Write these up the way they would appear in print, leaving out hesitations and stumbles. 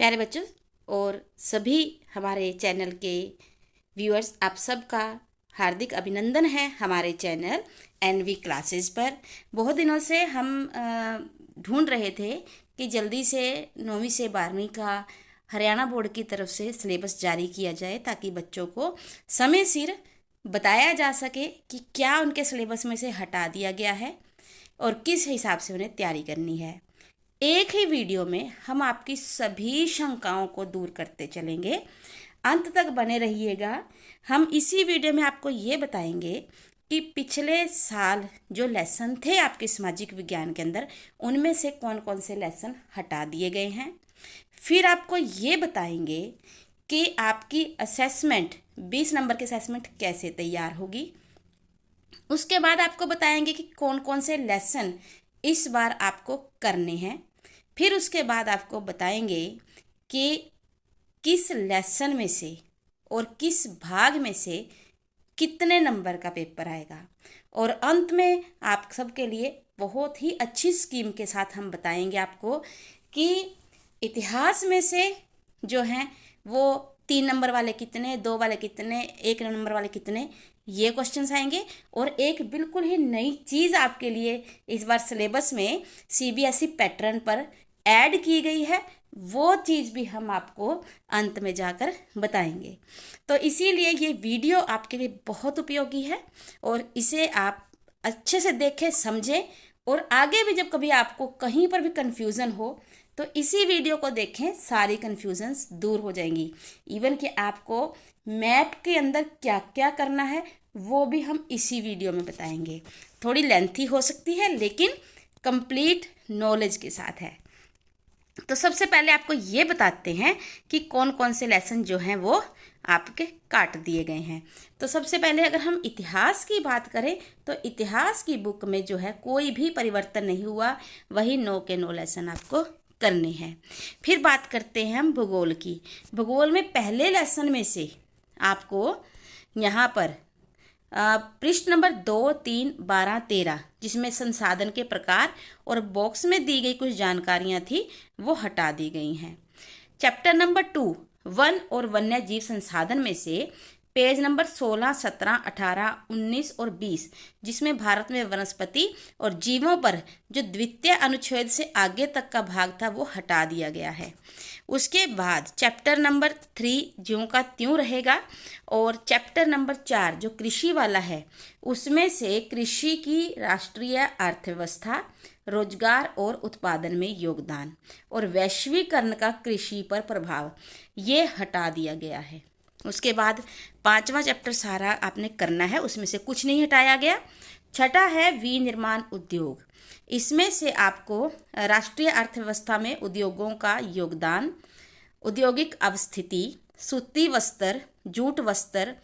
प्यारे बच्चों और सभी हमारे चैनल के व्यूअर्स, आप सबका हार्दिक अभिनंदन है हमारे चैनल एनवी क्लासेस पर। बहुत दिनों से हम ढूंढ रहे थे कि जल्दी से 9वीं से 12वीं का हरियाणा बोर्ड की तरफ से सिलेबस जारी किया जाए ताकि बच्चों को समय सिर बताया जा सके कि क्या उनके सिलेबस में से हटा दिया गया है और किस हिसाब से उन्हें तैयारी करनी है। एक ही वीडियो में हम आपकी सभी शंकाओं को दूर करते चलेंगे। अंत तक बने रहिएगा। हम इसी वीडियो में आपको ये बताएंगे कि पिछले साल जो लेसन थे आपके सामाजिक विज्ञान के अंदर, उनमें से कौन कौन से लेसन हटा दिए गए हैं। फिर आपको ये बताएंगे कि आपकी असेसमेंट 20 नंबर की असेसमेंट कैसे तैयार होगी। उसके बाद आपको बताएंगे कि कौन कौन से लेसन इस बार आपको करने हैं। फिर उसके बाद आपको बताएंगे कि किस लेसन में से और किस भाग में से कितने नंबर का पेपर आएगा। और अंत में आप सबके लिए बहुत ही अच्छी स्कीम के साथ हम बताएंगे आपको कि इतिहास में से जो हैं वो 3 नंबर वाले कितने, 2 वाले कितने, 1 नंबर वाले कितने, ये क्वेश्चंस आएंगे। और एक बिल्कुल ही नई चीज़ आपके लिए इस बार सिलेबस में सीबीएसई पैटर्न पर ऐड की गई है, वो चीज़ भी हम आपको अंत में जाकर बताएंगे। तो इसीलिए ये वीडियो आपके लिए बहुत उपयोगी है और इसे आप अच्छे से देखें, समझें और आगे भी जब कभी आपको कहीं पर भी कन्फ्यूज़न हो तो इसी वीडियो को देखें, सारी कन्फ्यूजन्स दूर हो जाएंगी। इवन कि आपको मैप के अंदर क्या क्या करना है वो भी हम इसी वीडियो में बताएंगे। थोड़ी लेंथी हो सकती है लेकिन कंप्लीट नॉलेज के साथ है। तो सबसे पहले आपको ये बताते हैं कि कौन कौन से लेसन जो हैं वो आपके काट दिए गए हैं। तो सबसे पहले अगर हम इतिहास की बात करें तो इतिहास की बुक में जो है कोई भी परिवर्तन नहीं हुआ, वही 9 के 9 लेसन आपको करने हैं। फिर बात करते हैं हम भूगोल की। भूगोल में पहले लेसन में से आपको यहाँ पर पृष्ठ नंबर 2, 3, 12, 13 जिसमें संसाधन के प्रकार और बॉक्स में दी गई कुछ जानकारियाँ थी वो हटा दी गई हैं। चैप्टर नंबर 2 वन और वन्य जीव संसाधन में से पेज नंबर 16, 17, 18, 19 और 20 जिसमें भारत में वनस्पति और जीवों पर जो द्वितीय अनुच्छेद से आगे तक का भाग था वो हटा दिया गया है। उसके बाद चैप्टर नंबर 3 ज्यों का त्यों रहेगा और चैप्टर नंबर 4 जो कृषि वाला है उसमें से कृषि की राष्ट्रीय अर्थव्यवस्था, रोजगार और उत्पादन में योगदान और वैश्वीकरण का कृषि पर प्रभाव, ये हटा दिया गया है। उसके बाद 5वां चैप्टर सारा आपने करना है, उसमें से कुछ नहीं हटाया गया। छठा है विनिर्माण उद्योग। इसमें से आपको राष्ट्रीय अर्थव्यवस्था में उद्योगों का योगदान, औद्योगिक अवस्थिति, सूती वस्त्र, जूट वस्त्र,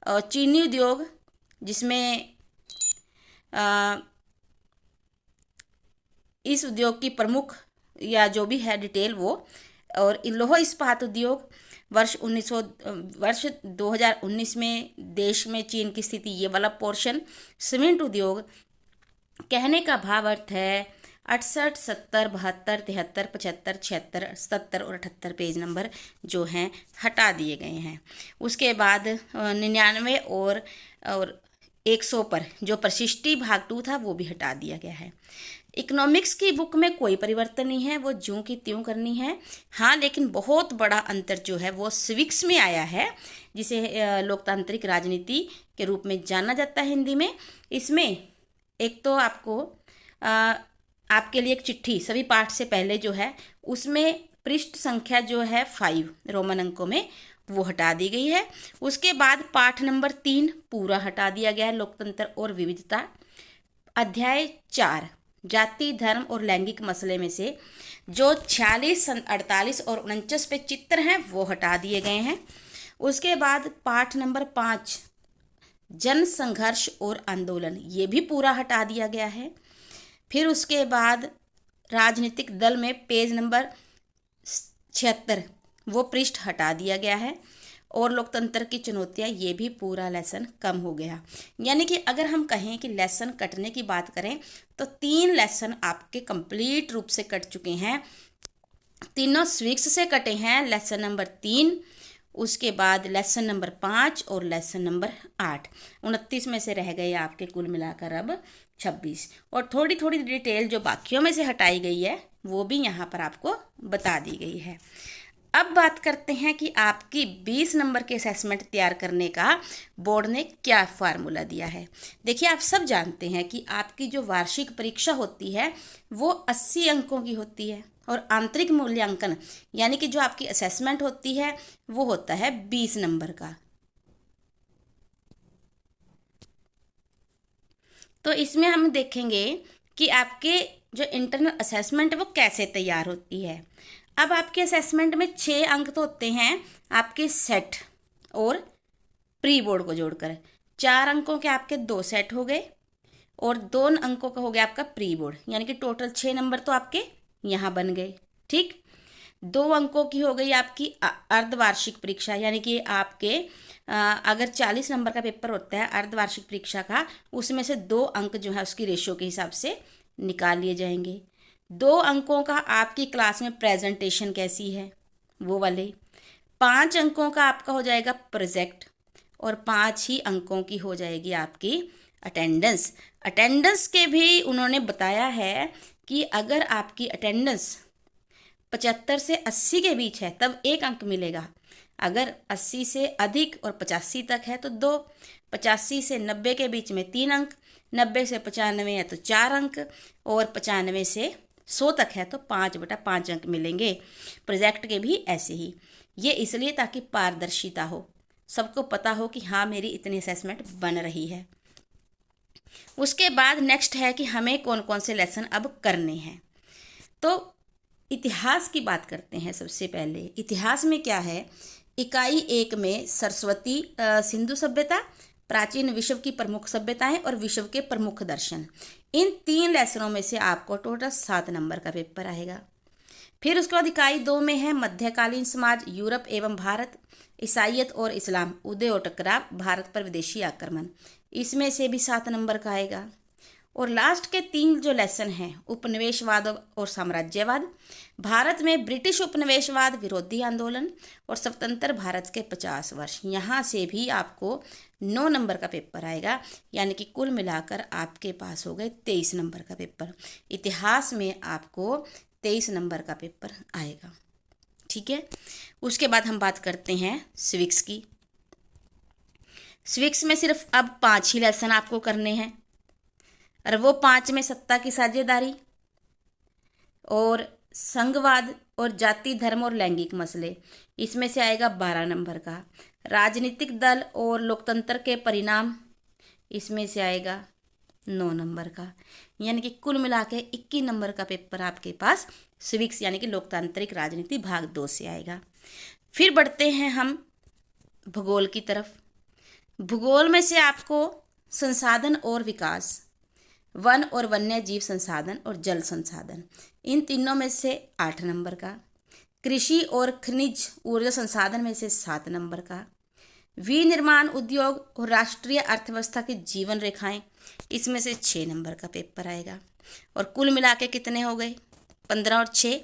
चीनी उद्योग जिसमें इस उद्योग की प्रमुख या जो भी है डिटेल वो, और लौह इस्पात उद्योग वर्ष 2019 में देश में चीन की स्थिति, ये वाला पोर्शन। सीमेंट उद्योग, कहने का भाव अर्थ है 68, 70, 72, 73, 75, 76, 77 और 78 पेज नंबर जो हैं हटा दिए गए हैं। उसके बाद 99 और 100 पर जो प्रशिष्टि भाग 2 था वो भी हटा दिया गया है। इकोनॉमिक्स की बुक में कोई परिवर्तन नहीं है, वो ज्यों की त्यों करनी है। हाँ, लेकिन बहुत बड़ा अंतर जो है वो सिविक्स में आया है, जिसे लोकतांत्रिक राजनीति के रूप में जाना जाता है हिंदी में। इसमें एक तो आपको आपके लिए एक चिट्ठी सभी पाठ से पहले जो है उसमें पृष्ठ संख्या जो है 5 रोमन अंकों में वो हटा दी गई है। उसके बाद पाठ नंबर 3 पूरा हटा दिया गया है, लोकतंत्र और विविधता। अध्याय 4 जाति, धर्म और लैंगिक मसले में से जो 46, 48 और 49 पे चित्र हैं वो हटा दिए गए हैं। उसके बाद पाठ नंबर 5 जन संघर्ष और आंदोलन, ये भी पूरा हटा दिया गया है। फिर उसके बाद राजनीतिक दल में पेज नंबर 76 वो पृष्ठ हटा दिया गया है। और लोकतंत्र की चुनौतियाँ, ये भी पूरा लेसन कम हो गया। यानी कि अगर हम कहें कि लेसन कटने की बात करें तो 3 लेसन आपके कंप्लीट रूप से कट चुके हैं। तीनों स्विक्स से कटे हैं, लेसन नंबर 3, उसके बाद लेसन नंबर 5 और लेसन नंबर 8। 29 में से रह गए आपके कुल मिलाकर अब 26। और थोड़ी थोड़ी डिटेल जो बाकियों में से हटाई गई है वो भी यहाँ पर आपको बता दी गई है। अब बात करते हैं कि आपकी 20 नंबर के असेसमेंट तैयार करने का बोर्ड ने क्या फार्मूला दिया है। देखिए, आप सब जानते हैं कि आपकी जो वार्षिक परीक्षा होती है वो 80 अंकों की होती है और आंतरिक मूल्यांकन यानी कि जो आपकी असेसमेंट होती है वो होता है 20 नंबर का। तो इसमें हम देखेंगे कि आपके जो इंटरनल असेसमेंट है वो कैसे तैयार होती है। अब आपके असेसमेंट में 6 अंक तो होते हैं आपके सेट और प्री बोर्ड को जोड़कर। 4 अंकों के आपके 2 सेट हो गए और 2 अंकों का हो गया आपका प्री बोर्ड, यानी कि टोटल 6 नंबर तो आपके यहाँ बन गए। ठीक, 2 अंकों की हो गई आपकी अर्धवार्षिक परीक्षा, यानी कि आपके अगर 40 नंबर का पेपर होता है अर्धवार्षिक परीक्षा का, उसमें से 2 अंक जो है उसकी रेशियो के हिसाब से निकाल लिए जाएंगे। 2 अंकों का आपकी क्लास में प्रेजेंटेशन कैसी है वो वाले। 5 अंकों का आपका हो जाएगा प्रोजेक्ट और 5 ही अंकों की हो जाएगी आपकी अटेंडेंस। अटेंडेंस के भी उन्होंने बताया है कि अगर आपकी अटेंडेंस 75 से 80 के बीच है तब 1 अंक मिलेगा, अगर 80 से अधिक और 85 तक है तो 2, 85 से 90 के बीच में 3 अंक, 90 से 95 है तो 4 अंक और 95 से 100 तक है तो 5/5 अंक मिलेंगे। प्रोजेक्ट के भी ऐसे ही, ये इसलिए ताकि पारदर्शिता हो, सबको पता हो कि हाँ मेरी इतनी असेसमेंट बन रही है। उसके बाद नेक्स्ट है कि हमें कौन कौन से लेसन अब करने हैं। तो इतिहास की बात करते हैं। सबसे पहले इतिहास में क्या है, इकाई 1 में सरस्वती सिंधु सभ्यता, प्राचीन विश्व की प्रमुख सभ्यताएं और विश्व के प्रमुख दर्शन, इन 3 लेसनों में से आपको टोटल 7 नंबर का पेपर आएगा। फिर उसके बाद इकाई 2 में है मध्यकालीन समाज, यूरोप एवं भारत, ईसाइयत और इस्लाम, उदय और टकराव, भारत पर विदेशी आक्रमण, इसमें से भी 7 नंबर का आएगा। और लास्ट के 3 जो लेसन हैं, उपनिवेशवाद और साम्राज्यवाद, भारत में ब्रिटिश उपनिवेशवाद विरोधी आंदोलन और स्वतंत्र भारत के 50 वर्ष, यहाँ से भी आपको 9 नंबर का पेपर आएगा। यानी कि कुल मिलाकर आपके पास हो गए 23 नंबर का पेपर। इतिहास में आपको 23 नंबर का पेपर आएगा। ठीक है, उसके बाद हम बात करते हैं सिविक्स की। सिविक्स में सिर्फ अब 5 ही लेसन आपको करने हैं और वो 5 में सत्ता की साझेदारी और संघवाद और जाति धर्म और लैंगिक मसले, इसमें से आएगा 12 नंबर का। राजनीतिक दल और लोकतंत्र के परिणाम, इसमें से आएगा 9 नंबर का। यानी कि कुल मिला के 21 नंबर का पेपर आपके पास सिविक्स यानी कि लोकतांत्रिक राजनीति भाग 2 से आएगा। फिर बढ़ते हैं हम भूगोल की तरफ। भूगोल में से आपको संसाधन और विकास, वन और वन्य जीव संसाधन और जल संसाधन, इन तीनों में से 8 नंबर का। कृषि और खनिज ऊर्जा संसाधन में से 7 नंबर का। विनिर्माण उद्योग और राष्ट्रीय अर्थव्यवस्था की जीवन रेखाएं, इसमें से 6 नंबर का पेपर आएगा। और कुल मिला के कितने हो गए, 15 और 6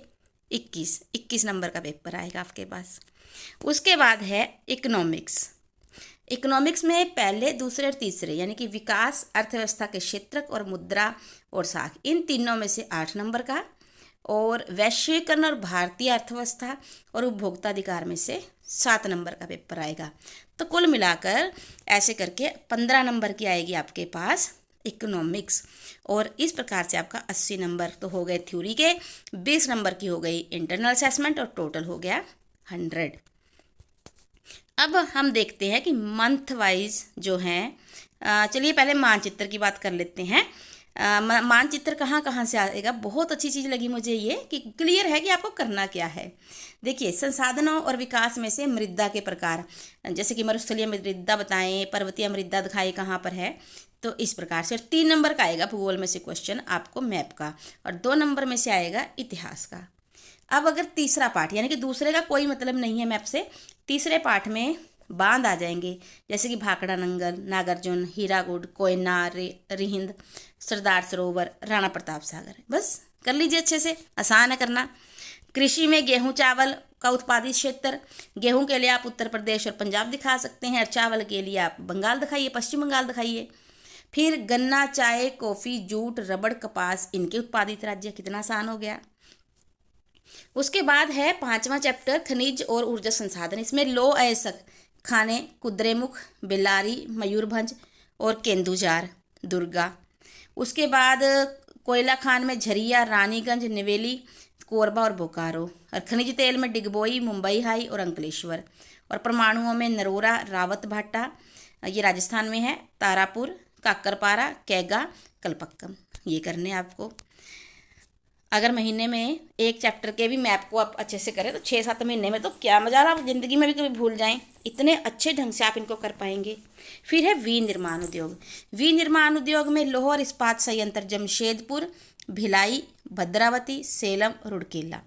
21 नंबर का पेपर आएगा आपके पास। उसके बाद है इकोनॉमिक्स। इकोनॉमिक्स में पहले, दूसरे और तीसरे यानी कि विकास, अर्थव्यवस्था के क्षेत्रक और मुद्रा और साख, इन तीनों में से 8 नंबर का। और वैश्वीकरण और भारतीय अर्थव्यवस्था और उपभोक्ता अधिकार में से 7 नंबर का पेपर आएगा। तो कुल मिलाकर ऐसे करके 15 नंबर की आएगी आपके पास इकोनॉमिक्स। और इस प्रकार से आपका 80 नंबर तो हो गए थ्योरी के, 20 नंबर की हो गई इंटरनल असेसमेंट और टोटल हो गया 100। अब हम देखते हैं कि मंथ वाइज जो हैं, चलिए पहले मानचित्र की बात कर लेते हैं। मानचित्र कहाँ कहाँ से आएगा, बहुत अच्छी चीज़ लगी मुझे ये कि क्लियर है कि आपको करना क्या है। देखिए, संसाधनों और विकास में से मृदा के प्रकार, जैसे कि मरुस्थलीय मृदा बताएं, पर्वतीय मृदा दिखाएं कहाँ पर है, तो इस प्रकार से। और 3 नंबर का आएगा भूगोल में से क्वेश्चन आपको मैप का, और 2 नंबर में से आएगा इतिहास का। अब अगर तीसरा पार्ट यानी कि दूसरे का कोई मतलब नहीं है मैप से, तीसरे पार्ट में बांध आ जाएंगे, जैसे कि भाखड़ा नंगल, नागार्जुन, हीराकुड, कोयना, रिहिंद, सरदार सरोवर, राणा प्रताप सागर। बस कर लीजिए, अच्छे से, आसान है करना। कृषि में गेहूं चावल का उत्पादित क्षेत्र, गेहूं के लिए आप उत्तर प्रदेश और पंजाब दिखा सकते हैं, और चावल के लिए आप बंगाल दिखाइए, पश्चिम बंगाल दिखाइए। फिर गन्ना, चाय, कॉफ़ी, जूट, रबड़, कपास, इनके उत्पादित राज्य। कितना आसान हो गया। उसके बाद है 5वां चैप्टर खनिज और ऊर्जा संसाधन। इसमें लो अयस्क खाने कुद्रेमुख, बेल्लारी, मयूरभंज और केंदुजार, दुर्गा। उसके बाद कोयला खान में झरिया, रानीगंज, निवेली, कोरबा और बोकारो। और खनिज तेल में डिगबोई, मुंबई हाई और अंकलेश्वर। और परमाणुओं में नरोरा, रावत भाटा, ये राजस्थान में है, तारापुर, काकरपारा, कैगा, कलपक्कम। ये करने आपको। अगर महीने में एक चैप्टर के भी मैप को आप अच्छे से करें तो 6-7 महीने में तो क्या मजा, आप ज़िंदगी में भी कभी भूल जाएं, इतने अच्छे ढंग से आप इनको कर पाएंगे। फिर है विनिर्माण उद्योग। विनिर्माण उद्योग में लौह और इस्पात संयंत्र जमशेदपुर, भिलाई, भद्रावती, सेलम, रुड़कीला।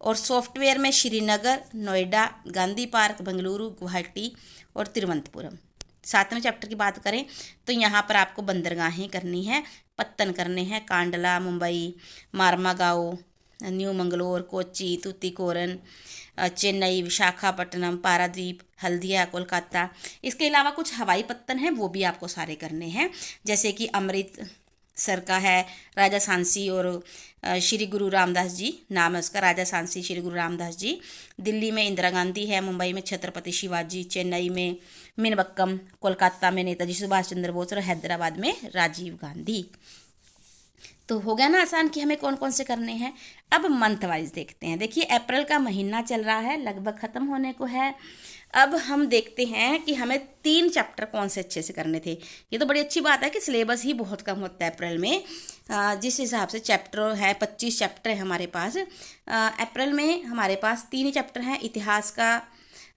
और सॉफ्टवेयर में श्रीनगर, नोएडा, गांधी पार्क, बेंगलुरु, गुवाहाटी और तिरुवनंतपुरम। 7वें चैप्टर की बात करें तो यहाँ पर आपको बंदरगाहें करनी है, पत्तन करने हैं, कांडला, मुंबई, मारमागाओ, न्यू मंगलोर, कोच्चि, तूतीकोरन, चेन्नई, विशाखापट्टनम, पारादीप, हल्दिया, कोलकाता। इसके अलावा कुछ हवाई पत्तन हैं, वो भी आपको सारे करने हैं, जैसे कि अमृतसर का है राजा सांसी और श्री गुरु रामदास जी, नाम है उसका, राजा सांसी श्री गुरु रामदास जी। दिल्ली में इंदिरा गांधी है, मुंबई में छत्रपति शिवाजी, चेन्नई में मीनबक्कम, कोलकाता में नेताजी सुभाष चंद्र बोस और हैदराबाद में राजीव गांधी। तो हो गया ना आसान कि हमें कौन कौन से करने हैं। अब मंथ वाइज देखते हैं। देखिए अप्रैल का महीना चल रहा है, लगभग ख़त्म होने को है। अब हम देखते हैं कि हमें 3 चैप्टर कौन से अच्छे से करने थे। ये तो बड़ी अच्छी बात है कि सिलेबस ही बहुत कम होता है अप्रैल में। जिस हिसाब से चैप्टर है, 25 चैप्टर है हमारे पास। अप्रैल में हमारे पास 3 ही चैप्टर हैं। इतिहास का,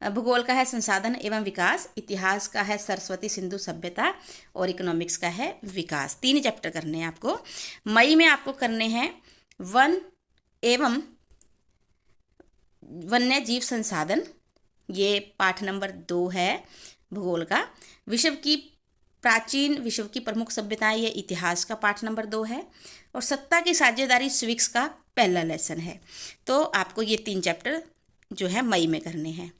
भूगोल का है संसाधन एवं विकास, इतिहास का है सरस्वती सिंधु सभ्यता, और इकोनॉमिक्स का है विकास। 3 चैप्टर करने हैं आपको। मई में आपको करने हैं वन एवं वन्य जीव संसाधन, ये पाठ नंबर 2 है भूगोल का। विश्व की प्राचीन, विश्व की प्रमुख सभ्यताएं, ये इतिहास का पाठ नंबर 2 है। और सत्ता की साझेदारी स्विक्स का पहला लेसन है। तो आपको ये 3 चैप्टर जो है मई में करने हैं।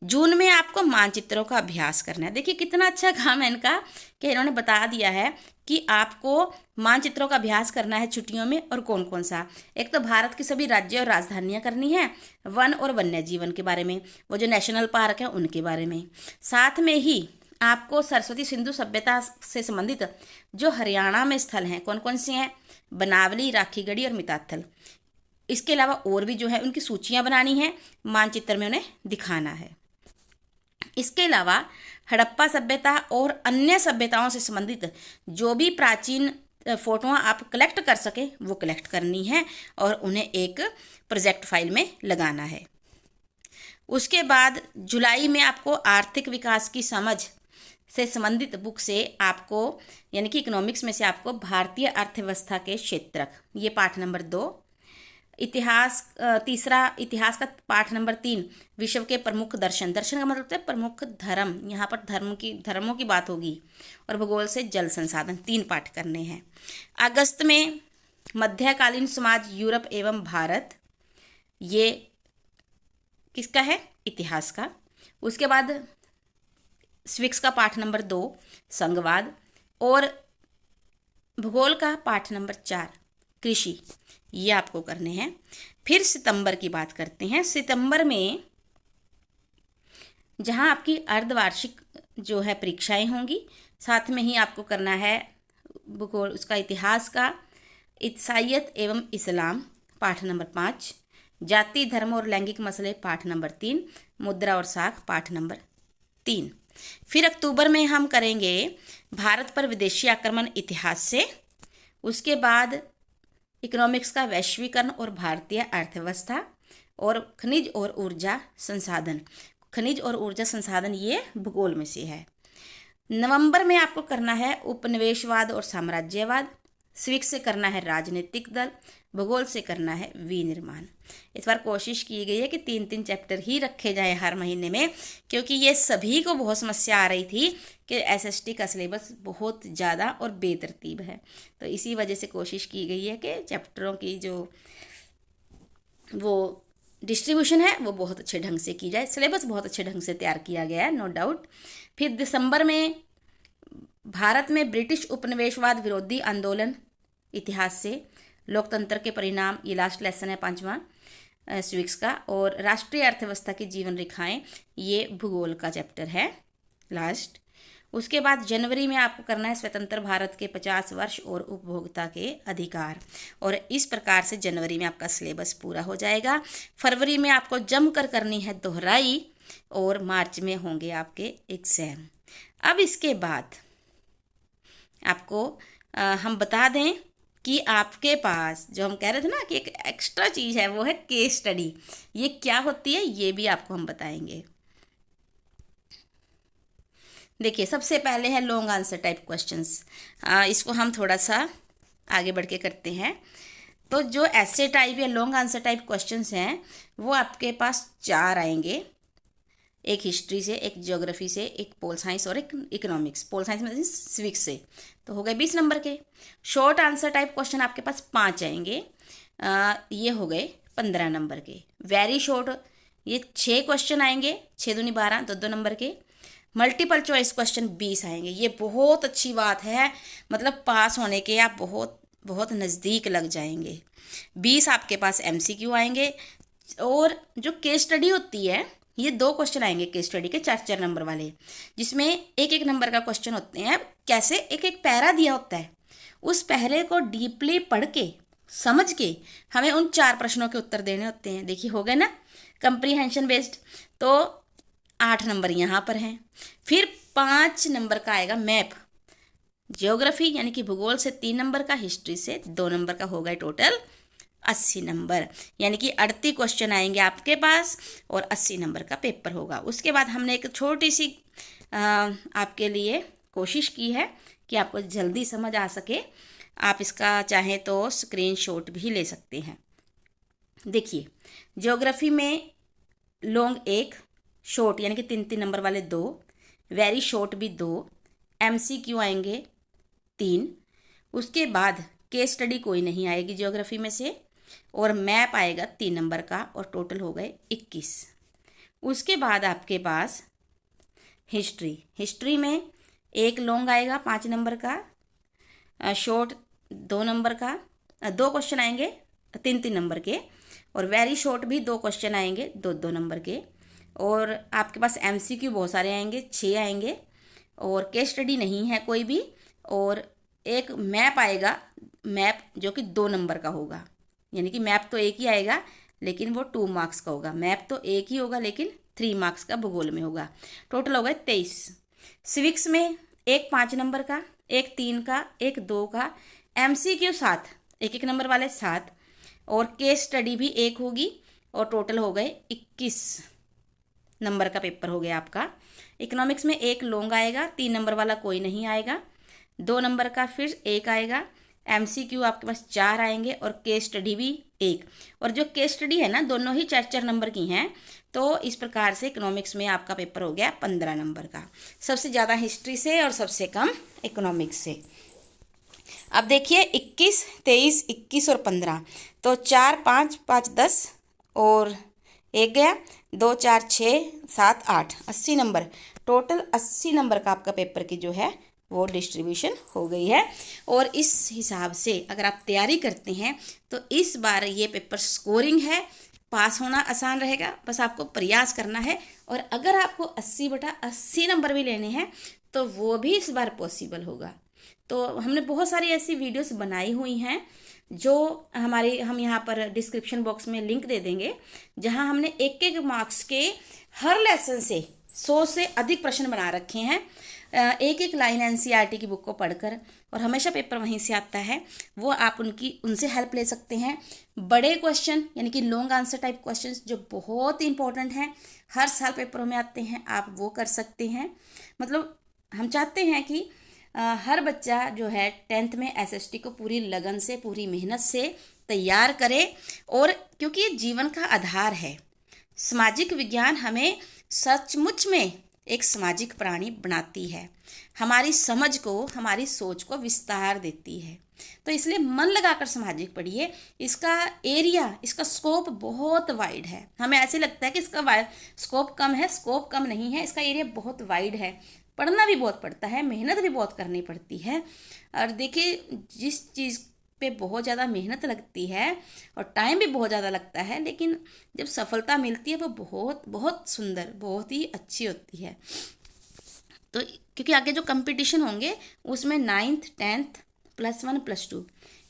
जून में आपको मानचित्रों का अभ्यास करना है। देखिए कितना अच्छा काम है इनका कि इन्होंने बता दिया है कि आपको मानचित्रों का अभ्यास करना है छुट्टियों में, और कौन कौन सा। एक तो भारत की सभी राज्य और राजधानियां करनी है, वन और वन्य जीवन के बारे में, वो जो नेशनल पार्क है उनके बारे में। साथ में ही आपको सरस्वती सिंधु सभ्यता से संबंधित जो हरियाणा में स्थल हैं, कौन कौन से हैं, बनावली, राखीगढ़ी और मिताथल। इसके अलावा और भी जो है उनकी सूचियां बनानी है, मानचित्र में उन्हें दिखाना है। इसके अलावा हड़प्पा सभ्यता और अन्य सभ्यताओं से संबंधित जो भी प्राचीन फोटोआं आप कलेक्ट कर सके वो कलेक्ट करनी है और उन्हें एक प्रोजेक्ट फाइल में लगाना है। उसके बाद जुलाई में आपको आर्थिक विकास की समझ से संबंधित बुक से आपको, यानी कि इकोनॉमिक्स में से आपको भारतीय अर्थव्यवस्था के क्षेत्रक, ये पाठ नंबर 2। इतिहास इतिहास का पाठ नंबर 3, विश्व के प्रमुख दर्शन। दर्शन का मतलब होता है प्रमुख धर्म, यहाँ पर धर्मों की बात होगी। और भूगोल से जल संसाधन, 3 पाठ करने हैं। अगस्त में मध्यकालीन समाज, यूरोप एवं भारत, ये किसका है, इतिहास का। उसके बाद स्विक्स का पाठ नंबर 2, संघवाद। और भूगोल का पाठ नंबर 4, कृषि, ये आपको करने हैं। फिर सितंबर की बात करते हैं। सितंबर में जहां आपकी अर्धवार्षिक जो है परीक्षाएं होंगी, साथ में ही आपको करना है भूगोल, उसका इतिहास का ईसाईयत एवं इस्लाम पाठ नंबर 5, जाति धर्म और लैंगिक मसले पाठ नंबर 3, मुद्रा और साख पाठ नंबर 3। फिर अक्टूबर में हम करेंगे भारत पर विदेशी आक्रमण इतिहास से। उसके बाद इकोनॉमिक्स का वैश्वीकरण और भारतीय अर्थव्यवस्था, और खनिज और ऊर्जा संसाधन। खनिज और ऊर्जा संसाधन ये भूगोल में से है। नवंबर में आपको करना है उपनिवेशवाद और साम्राज्यवाद। स्विक्स से करना है राजनीतिक दल, भूगोल से करना है विनिर्माण। इस बार कोशिश की गई है कि 3-3 चैप्टर ही रखे जाए हर महीने में, क्योंकि ये सभी को बहुत समस्या आ रही थी कि एसएसटी का सिलेबस बहुत ज़्यादा और बेतरतीब है। तो इसी वजह से कोशिश की गई है कि चैप्टरों की जो वो डिस्ट्रीब्यूशन है वो बहुत अच्छे ढंग से की जाए, सिलेबस बहुत अच्छे ढंग से तैयार किया गया है, नो डाउट। फिर दिसंबर में भारत में ब्रिटिश उपनिवेशवाद विरोधी आंदोलन, इतिहास से, लोकतंत्र के परिणाम, ये लास्ट लेसन है 5वां सिविक्स का। और राष्ट्रीय अर्थव्यवस्था की जीवन रेखाएं, ये भूगोल का चैप्टर है लास्ट। उसके बाद जनवरी में आपको करना है स्वतंत्र भारत के 50 वर्ष और उपभोक्ता के अधिकार। और इस प्रकार से जनवरी में आपका सिलेबस पूरा हो जाएगा। फरवरी में आपको जमकर करनी है दोहराई और मार्च में होंगे आपके एग्जाम। अब इसके बाद आपको हम बता दें कि आपके पास जो हम कह रहे थे ना कि एक एक्स्ट्रा चीज़ है वो है केस स्टडी। ये क्या होती है ये भी आपको हम बताएंगे। देखिए सबसे पहले है लॉन्ग आंसर टाइप क्वेश्चंस। इसको हम थोड़ा सा आगे बढ़ के करते हैं। तो जो ऐसे टाइप या लॉन्ग आंसर टाइप क्वेश्चंस हैं वो आपके पास 4 आएंगे, एक हिस्ट्री से, एक ज्योग्राफी से, एक पोल साइंस और एक इकोनॉमिक्स। पोल साइंस में सिविक्स से, तो हो गए 20 नंबर के। शॉर्ट आंसर टाइप क्वेश्चन आपके पास 5 आएंगे, ये हो गए 15 नंबर के। वेरी शॉर्ट ये 6 क्वेश्चन आएंगे, 6 दूनी 12, 2-2 नंबर के। मल्टीपल चॉइस क्वेश्चन 20 आएंगे। ये बहुत अच्छी बात है, मतलब पास होने के आप बहुत बहुत नज़दीक लग जाएंगे। 20 आपके पास MCQ आएंगे। और जो केस स्टडी होती है ये 2 क्वेश्चन आएंगे केस स्टडी के, 4-4 नंबर वाले, जिसमें 1-1 नंबर का क्वेश्चन होते हैं। कैसे, एक एक पैरा दिया होता है, उस पहले को डीपली पढ़ के समझ के हमें उन 4 प्रश्नों के उत्तर देने होते हैं। देखिए हो गए ना कंप्रीहेंशन बेस्ड। तो 8 नंबर यहाँ पर हैं। फिर 5 नंबर का आएगा मैप, ज्योग्राफी यानी कि भूगोल से 3 नंबर का, हिस्ट्री से 2 नंबर का, हो गए टोटल 80 नंबर। यानी कि 38 क्वेश्चन आएंगे आपके पास और 80 नंबर का पेपर होगा। उसके बाद हमने एक छोटी सी आपके लिए कोशिश की है कि आपको जल्दी समझ आ सके। आप इसका चाहें तो स्क्रीनशॉट भी ले सकते हैं। देखिए ज्योग्राफी में लॉन्ग 1, शॉर्ट यानी कि 3-3 नंबर वाले 2, वेरी शॉर्ट भी 2, MCQ आएंगे 3। उसके बाद केस स्टडी कोई नहीं आएगी ज्योग्राफी में से, और मैप आएगा 3 नंबर का, और टोटल हो गए 21। उसके बाद आपके पास हिस्ट्री में एक लॉन्ग आएगा 5 नंबर का, शॉर्ट 2 नंबर का, 2 क्वेश्चन आएंगे 3-3 नंबर के, और वेरी शॉर्ट भी 2 क्वेश्चन आएंगे 2-2 नंबर के। और आपके पास MCQ बहुत सारे आएंगे, 6 आएंगे, और केस स्टडी नहीं है कोई भी। और एक मैप आएगा, मैप जो कि 2 नंबर का होगा, यानी कि मैप तो एक ही आएगा लेकिन वो 2 मार्क्स का होगा। मैप तो एक ही होगा लेकिन 3 मार्क्स का भूगोल में होगा। टोटल हो गए 23। सिविक्स में एक 5 नंबर का, एक 3 का, एक 2 का, MCQ 7, 1-1 नंबर वाले 7, और केस स्टडी भी 1 होगी, और टोटल हो गए 21 नंबर का पेपर हो गया आपका। इकोनॉमिक्स में एक लॉन्ग आएगा, 3 नंबर वाला कोई नहीं आएगा, 2 नंबर का फिर 1 आएगा, MCQ आपके पास 4 आएंगे, और केस स्टडी भी 1। और जो केस स्टडी है ना दोनों ही 4-4 नंबर की हैं। तो इस प्रकार से इकोनॉमिक्स में आपका पेपर हो गया 15 नंबर का, सबसे ज़्यादा हिस्ट्री से और सबसे कम इकोनॉमिक्स से। अब देखिए 21, 23, 21 और 15, तो 4, 5, 5, 10 और 1 गया, 2, 4, 6, 7, 8, 80 नंबर। टोटल 80 नंबर का आपका पेपर की जो है वो डिस्ट्रीब्यूशन हो गई है। और इस हिसाब से अगर आप तैयारी करते हैं तो इस बार ये पेपर स्कोरिंग है, पास होना आसान रहेगा, बस आपको प्रयास करना है। और अगर आपको 80/80 नंबर भी लेने हैं तो वो भी इस बार पॉसिबल होगा। तो हमने बहुत सारी ऐसी वीडियोस बनाई हुई हैं जो हम यहाँ पर डिस्क्रिप्शन बॉक्स में लिंक दे देंगे, जहाँ हमने 1-1 मार्क्स के हर लेसन से 100 से अधिक प्रश्न बना रखे हैं, 1-1 लाइन NCERT की बुक को पढ़कर, और हमेशा पेपर वहीं से आता है। वो आप उनसे हेल्प ले सकते हैं। बड़े क्वेश्चन यानी कि लॉन्ग आंसर टाइप क्वेश्चंस जो बहुत इंपॉर्टेंट हैं, हर साल पेपरों में आते हैं, आप वो कर सकते हैं। मतलब हम चाहते हैं कि हर बच्चा जो है 10th में SST को पूरी लगन से, पूरी मेहनत से तैयार करे। और क्योंकि ये जीवन का आधार है, सामाजिक विज्ञान हमें सचमुच में एक सामाजिक प्राणी बनाती है, हमारी समझ को, हमारी सोच को विस्तार देती है। तो इसलिए मन लगाकर सामाजिक पढ़िए। इसका एरिया, इसका स्कोप बहुत वाइड है। हमें ऐसे लगता है कि इसका स्कोप कम है, स्कोप कम नहीं है, इसका एरिया बहुत वाइड है। पढ़ना भी बहुत पड़ता है, मेहनत भी बहुत करनी पड़ती है। और देखिए, जिस चीज़ पे बहुत ज़्यादा मेहनत लगती है और टाइम भी बहुत ज़्यादा लगता है, लेकिन जब सफलता मिलती है वो बहुत बहुत सुंदर, बहुत ही अच्छी होती है। तो क्योंकि आगे जो कंपटीशन होंगे उसमें 9th 10th +1 +2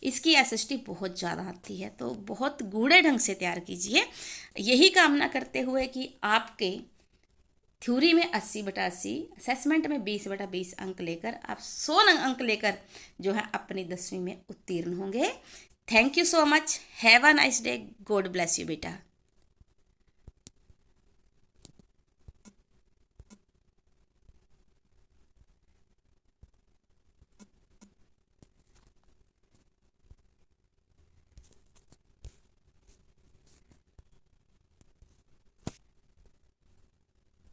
इसकी SST बहुत ज़्यादा आती है। तो बहुत गूढ़े ढंग से तैयार कीजिए। यही कामना करते हुए कि आपके थ्योरी में 80/80, असेसमेंट में 20/20 अंक लेकर आप 100 अंक लेकर जो है अपनी 10वीं में उत्तीर्ण होंगे। Thank you so much. Have a nice day. God bless you बेटा।